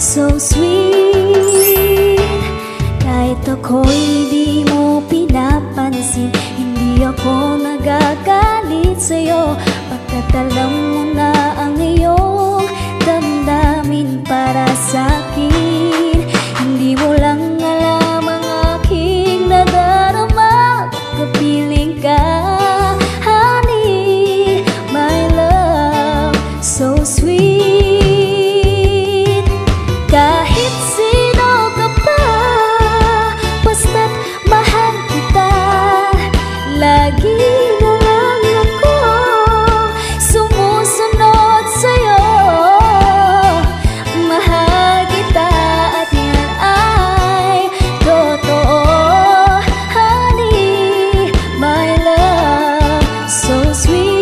so sweet. Kahit ako'y di mo pinapansin, hindi ako nagagalit sa'yo, pagkat alam mo na ang iyong damdamin para sa'kin. Hindi mo lang alam ang aking nadarama, pagkapiling ka, honey, my love, so sweet. Kahit sino ka pa, basta't mahal kita, lagi na lang ako sumusunod sa'yo. Mahal kita at yan ay totoo, honey, my love, so sweet.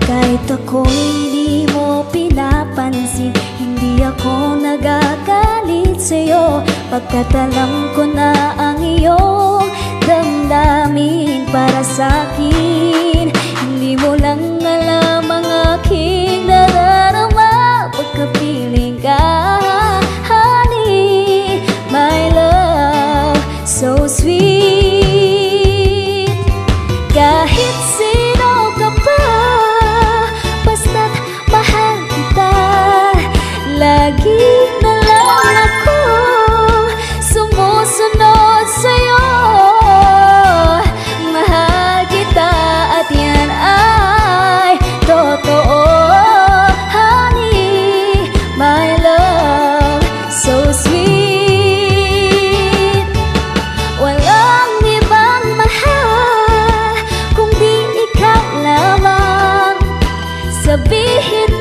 Kahit ako'y di mo pinapansin, hindi ako nagagalit sa'yo, pagkat alam ko na ang iyong damdamin para sa'kin. Hindi mo lang alam ang aking nadarama, pagkapiling ka, honey, my love, so sweet. Kahit sino ka pa, basta't mahal kita, lagi na lang ako sumusunod sa'yo. Mahal kita at yan ay totoo, honey, my love, so sweet. Walang ibang mahal kung di ikaw lamang, sabihin